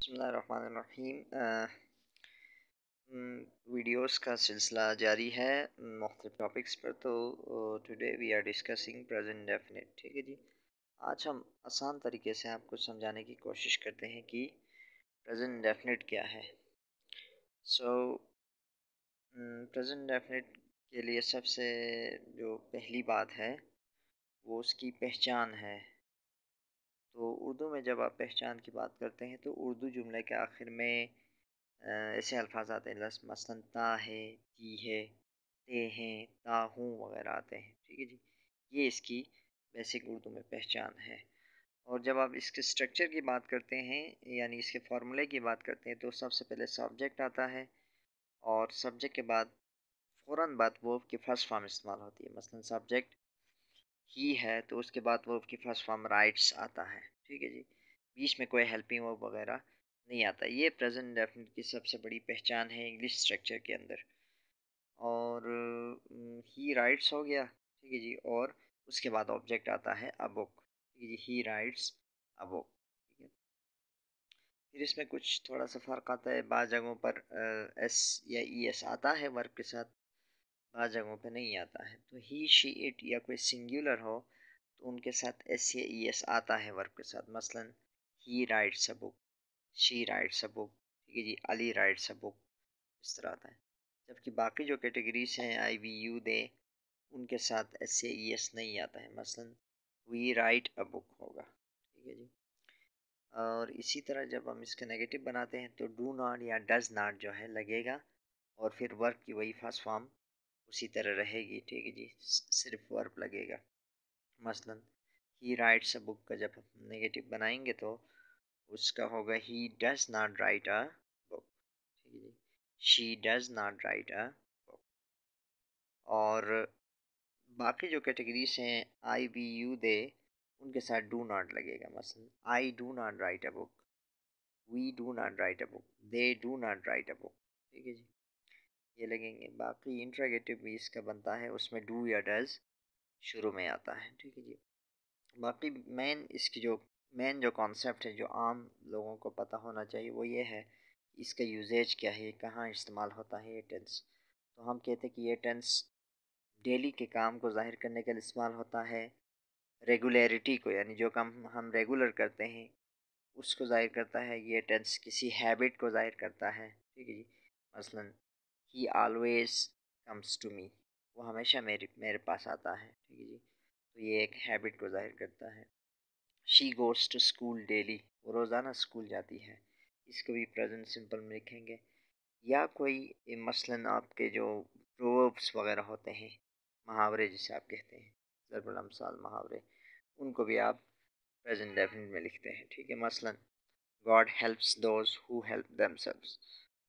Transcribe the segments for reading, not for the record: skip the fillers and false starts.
बिस्मिल्लाहिर्रहमानिर्रहीम। वीडियोस का सिलसिला जारी है मुख्तलिफ टॉपिक्स पर। तो today we are discussing present definite. ठीक है जी। आज हम आसान तरीके से आपको समझाने की कोशिश करते हैं कि प्रेजेंट डेफिनेट क्या है। प्रेजेंट डेफिनेट के लिए सबसे जो पहली बात है वो उसकी पहचान है। तो उर्दू में जब आप पहचान की बात करते हैं तो उर्दू जुमले के आखिर में ऐसे अल्फाज आते हैं मसलन ता है, ती है, ते हैं, ता हूँ वगैरह आते हैं। ठीक है जी। ये इसकी बेसिक उर्दू में पहचान है। और जब आप इसके स्ट्रक्चर की बात करते हैं यानी इसके फार्मूले की बात करते हैं तो सबसे पहले सब्जेक्ट आता है और सब्जेक्ट के बाद फ़ौरन बाद वर्ब की फर्स्ट फॉर्म इस्तेमाल होती है। मसलन सब्जेक्ट ही है तो उसके बाद वर्ब की फर्स्ट फॉर्म राइट्स आता है। ठीक है जी। बीच में कोई हेल्पिंग वर्ब वगैरह नहीं आता। ये प्रेजेंट डेफिनेट की सबसे बड़ी पहचान है इंग्लिश स्ट्रक्चर के अंदर। और ही राइट्स हो गया। ठीक है जी। और उसके बाद ऑब्जेक्ट आता है अ बुक। ठीक है जी। ही राइट्स अ बुक। ठीक है। फिर इसमें कुछ थोड़ा सा फ़र्क आता है। बाज़ जगहों पर एस या ई एस आता है वर्ब के साथ, बाज़ जगहों पे नहीं आता है। तो ही शी इट या कोई सिंगुलर हो तो उनके साथ एस या ई एस आता है वर्ब के साथ। मसलन ही rights a book, she writes a book. ठीक है जी। अली राइट्स अ बुक, इस तरह आता है। जबकि बाकी जो कैटेगरीज हैं आई वी यू दे, उनके साथ एस या ई एस नहीं आता है। मसलन वी राइट अ बुक होगा। ठीक है जी। और इसी तरह जब हम इसके नेगेटिव बनाते हैं तो डू नॉट या डज नॉट जो है लगेगा और फिर वर्ब की वही फर्स्ट फॉर्म उसी तरह रहेगी। ठीक है जी। सिर्फ वर्ब लगेगा। मसलन ही राइट्स अ बुक का जब हम नेगेटिव बनाएंगे तो उसका होगा he does not write a book. ठीक है जी। She does not write a book. और बाकी जो कैटेगरीज हैं आई वी यू दे, उनके साथ डू नॉट लगेगा। मसलन I do not write a book, we do not write a book, they do not write a book. ठीक है जी। ये लगेंगे। बाकी इंट्रोगेटिव भी इसका बनता है, उसमें डू या डज शुरू में आता है। ठीक है जी। बाकी इसकी जो मेन जो कॉन्सेप्ट है जो आम लोगों को पता होना चाहिए वो ये है कि इसका यूजेज क्या है, कहाँ इस्तेमाल होता है ये टेंस। तो हम कहते हैं कि ये टेंस डेली के काम को ज़ाहिर करने के लिए इस्तेमाल होता है। रेगुलरिटी को यानी जो काम हम रेगुलर करते हैं उसको ज़ाहिर करता है। ये टेंस किसी हैबिट को ज़ाहिर करता है। ठीक है जी। मसलन he always comes to me, वो हमेशा मेरे मेरे पास आता है। ठीक है जी। तो ये एक हैबिट को ज़ाहिर करता है। She goes to school daily, वो रोज़ाना स्कूल जाती है। इसको भी प्रेजेंट सिंपल में लिखेंगे। या कोई मसलन आपके जो प्रोवर्ब्स वगैरह होते हैं, मुहावरे जिसे आप कहते हैं, ज़रबुल अमसाल मुहावरे, उनको भी आप प्रेजेंट डेफिनेट में लिखते हैं। ठीक है। मसलन God helps those who help themselves,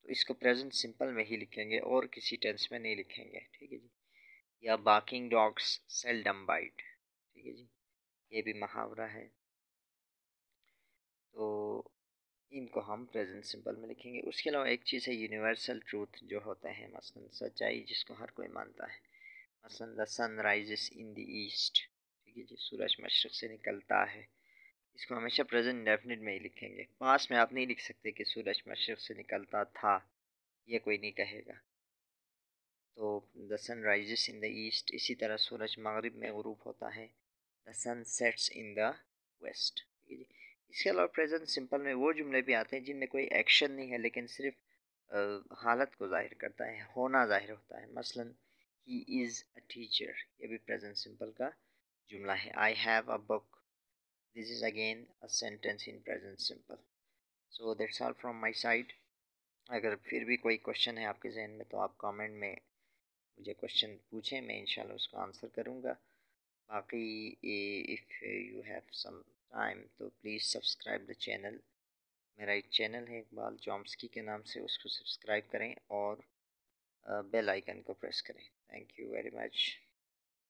तो इसको प्रेजेंट सिंपल में ही लिखेंगे और किसी टेंस में नहीं लिखेंगे। ठीक है जी। या बार्किंग डॉग्स सेल्डम बाइट। ठीक है जी। ये भी मुहावरा है। तो इनको हम प्रेजेंट सिंपल में लिखेंगे। उसके अलावा एक चीज़ है यूनिवर्सल ट्रूथ जो होता है, मसलन सच्चाई जिसको हर कोई मानता है। मसलन the sun rises in the east. ठीक है जी। सूरज मशरक़ से निकलता है। इसको हमेशा प्रेजेंट डेफिनेट में ही लिखेंगे। पास में आप नहीं लिख सकते कि सूरज मशरक़ से निकलता था, ये कोई नहीं कहेगा। तो the sun rises in the east. इसी तरह सूरज मगरिब में गुरूब होता है। The sun sets in the west. ठीक है जी। इसके अलावा प्रेजेंट सिंपल में वो जुमले भी आते हैं जिनमें कोई एक्शन नहीं है लेकिन सिर्फ हालत को जाहिर करता है, होना जाहिर होता है। मसलन ही इज़ अ टीचर, ये भी प्रेजेंट सिंपल का जुमला है। I have a book, this is again a sentence in present simple. So that's all from my side. अगर फिर भी कोई क्वेश्चन है आपके जहन में तो आप कमेंट में मुझे क्वेश्चन पूछें, मैं इंशाल्लाह उसका आंसर करूँगा। बाकी if you have some time तो प्लीज़ सब्सक्राइब द चैनल। मेरा एक चैनल है इकबाल चॉम्स्की के नाम से, उसको सब्सक्राइब करें और बेल आइकन को प्रेस करें। Thank you very much.